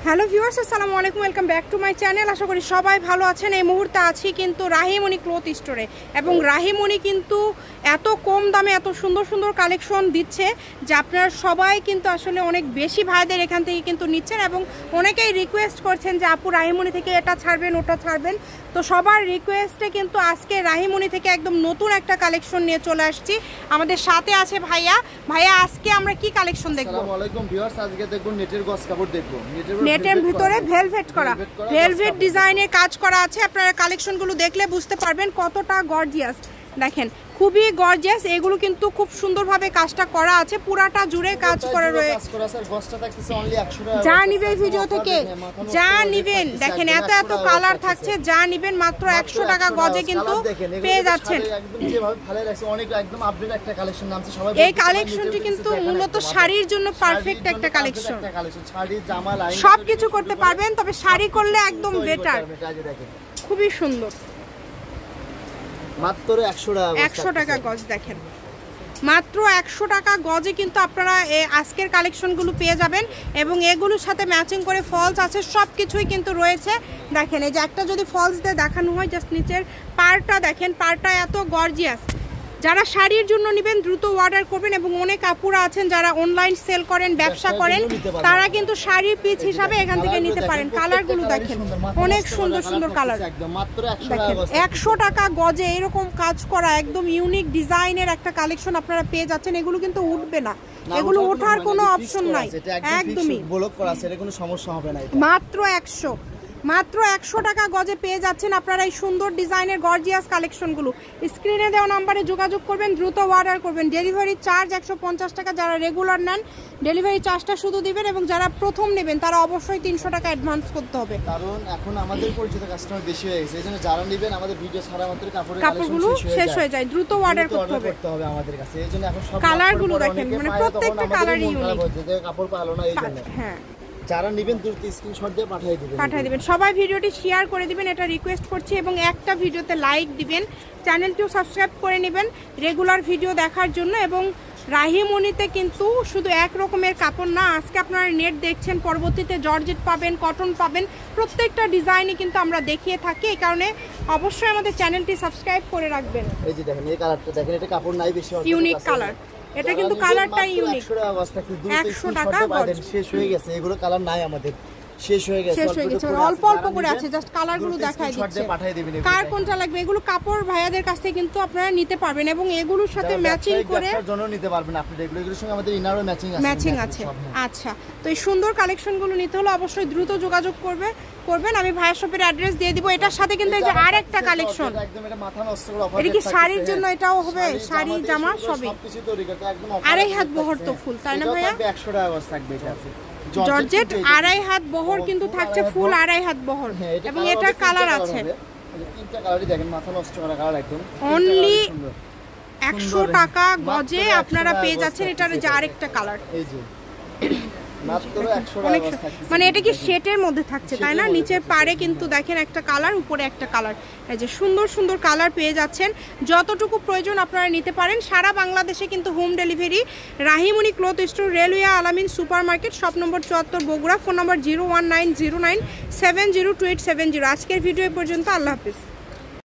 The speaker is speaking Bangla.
হ্যালো ভিউয়ার্স, আসসালামু আলাইকুম, welcome back to my channel. আশা করি সবাই ভালো আছেন। এই মুহূর্তে আছি কিন্তু রাহিমণি ক্লথ স্টোরে, এবং রাহিমণি কিন্তু এত কম দামে এত সুন্দর সুন্দর কালেকশন দিচ্ছে যে আপনারা সবাই কিন্তু আসলে অনেক বেশি ভাইদের এখান থেকে কিন্তু নিচ্ছেন, এবং অনেকেই রিকোয়েস্ট করছেন যে আপু রাহিমণি থেকে এটা ছাড়বেন ওটা ছাড়বেন। তো সবার রিকোয়েস্টে কিন্তু আজকে রাহিমণি থেকে একদম নতুন একটা কালেকশন নিয়ে চলে আসছি। আমাদের সাথে আছে ভাইয়া। আজকে আমরা কি কালেকশন দেখব? আসসালামু আলাইকুম ভিউয়ার্স, আজকে দেখব নেটের গস কাপড় দেখব। নেটের ভিতরে ভেলভেট করা, ভেলভেট ডিজাইনের কাজ করা আছে। আপনারা কালেকশনগুলো দেখলে বুঝতে পারবেন কতটা গর্জিয়াস। দেখেন খুবই গর্জিয়াস, এগুলো কিন্তু খুব সুন্দরভাবে কাজটা করা আছে, পুরাটা জুড়ে কাজ করে রয়েছে। যা নিবেন ভিডিও থেকে যা নিবেন, দেখেন এত এত কালার থাকছে, যা নিবেন মাত্র 100 টাকা গজে কিন্তু পেয়ে যাচ্ছেন। এই কালেকশনটি কিন্তু মূলত শাড়ির জন্য পারফেক্ট একটা কালেকশন। সবকিছু করতে পারবেন, তবে শাড়ি করলে একদম বেটার। খুবই সুন্দর, মাত্র 100 টাকা গজ। দেখেন মাত্র 100 টাকা গজে কিন্তু আপনারা আজকের কালেকশনগুলো পেয়ে যাবেন, এবং এগুলোর সাথে ম্যাচিং করে ফলস আছে, সব কিছুই কিন্তু রয়েছে। দেখেন এই যে একটা যদি ফলস দিয়ে দেখানো হয়, জাস্ট নিচের পাড়টা দেখেন, পাড়টা এত গর্জিয়াস। যারা শাড়ির জন্য নেবেন দ্রুত অর্ডার করবেন, এবং অনেক আপুরা আছেন যারা অনলাইন সেল করেন, ব্যবসা করেন, তারা কিন্তু শাড়ির পিস হিসাবে এখান থেকে নিতে পারেন। কালারগুলো দেখেন অনেক সুন্দর সুন্দর কালার। দেখেন 100 টাকা গজে এরকম কাজ করা একদম ইউনিক ডিজাইনের একটা কালেকশন আপনারা পেয়ে যাচ্ছেন। এগুলো কিন্তু উঠবে না, এগুলো ওঠার কোনো অপশন নাই, একদমই ব্লক করা আছে, এর কোনো সমস্যা হবে না। মাত্র 100 টাকা গজে পেয়ে যাচ্ছেন আপনারা এই সুন্দর ডিজাইনের গর্জিয়াস কালেকশনগুলো। স্ক্রিনে দেওয়া নাম্বারে যোগাযোগ করবেন, দ্রুত অর্ডার করবেন। ডেলিভারি চার্জ 150 টাকা, যারা রেগুলার নেন ডেলিভারি চার্জটা শুধু দিবেন, এবং যারা প্রথম নেবেন তারা অবশ্যই 300 টাকা অ্যাডভান্স করতে হবে, কারণ এখন আমাদের পরিচিত কাস্টমার বেশি হয়ে গেছে। এইজন্য যারা নেবেন আমাদের ভিডিও ছাড়া মাত্র কাপড়গুলো শেষ হয়ে যায়, দ্রুত অর্ডার করতে হবে আমাদের কাছে। এইজন্য এখন সব কালারগুলো দেখেন, মানে প্রত্যেকটা কালারই ইউনিক। কাপড় পালো না এইজন্য। হ্যাঁ, যারা নেবেন দ্রুত স্ক্রিনশট দিয়ে পাঠিয়ে দিবেন। সবাই ভিডিওটি শেয়ার করে দিবেন, এটা রিকোয়েস্ট করছি, এবং একটা ভিডিওতে লাইক দিবেন। চ্যানেলটিও সাবস্ক্রাইব করে নেবেন রেগুলার ভিডিও দেখার জন্য। এবং রাহিমণিতে কিন্তু শুধু এক রকমের কাপড় না, আজকে আপনারা নেট দেখছেন, পরবর্তীতে জর্জেট পাবেন, কটন পাবেন, প্রত্যেকটা ডিজাইনই কিন্তু আমরা দেখিয়ে থাকি। এই কারণে অবশ্যই আমাদের চ্যানেলটি সাবস্ক্রাইব করে রাখবেন। এই যে দেখেন এই কালারটা দেখেন, এটা কাপড় নাই বেশি, ইউনিক কালার। এটা কিন্তু কালারটাই ইউনিক। 100 টাকা শেষ হয়ে গেছে, এগুলো কালার নাই আমাদের, শেষ হয়ে গেছে, অল্প অল্প করে আছে, জাস্ট কালারগুলো দেখাই দিচ্ছি। কার কোনটা লাগবে এগুলো কাপড় ভাইয়াদের কাছ থেকে কিন্তু আপনারা নিতে পারবেন, এবং এগুলোর সাথে ম্যাচিং করে জন্য নিতে পারবেন আপনি। এগুলোর সঙ্গে আমাদের ইনারও ম্যাচিং আছে। আচ্ছা, তো এই সুন্দর কালেকশনগুলো নিতে হলে অবশ্যই দ্রুত যোগাযোগ করবেন। আমি ভাইয়া শপের অ্যাড্রেস দিয়ে দিব। এটার সাথে কিন্তু এই যে আরেকটা কালেকশন, একদম এটা মাথা নষ্ট করা অফার। এটা কি শাড়ির জন্য? এটাও হবে শাড়ি জামা সবই, সবকিছু তৈরি করতে একদম অফার। 2.5 হাত বহর তো ফুল, তাই না ভাইয়া? 100 টাকা গজ থাকবে। এটা আছে জর্জেট 2.5 হাত বহর কিন্তু থাকছে, ফুল 2.5 হাত বহর, এবং এটার কালার আছে তিনটা কালারই দেখেন, মাথা নষ্ট করা কালার একদম। অনলি 100 টাকা গজে আপনারা পেয়ে যাচ্ছেন। এটার যে আরেকটা কালার, এই যে মাত্র 100 টাকা গজ থাকছে। মানে এটা কি সেটের মধ্যে থাকছে, তাই না? নিচের পাড়ে কিন্তু দেখেন একটা কালার, উপরে একটা কালার। এই যে সুন্দর সুন্দর কালার পেয়ে যাচ্ছেন, যতটুকু প্রয়োজন আপনারা নিতে পারেন। সারা বাংলাদেশে কিন্তু home delivery. Rahimoni cloth store, railway আলামিন super market, shop number 74, Bogura. Phone নম্বর 01909702870। আজকের ভিডিও পর্যন্ত, আল্লাহ হাফিজ।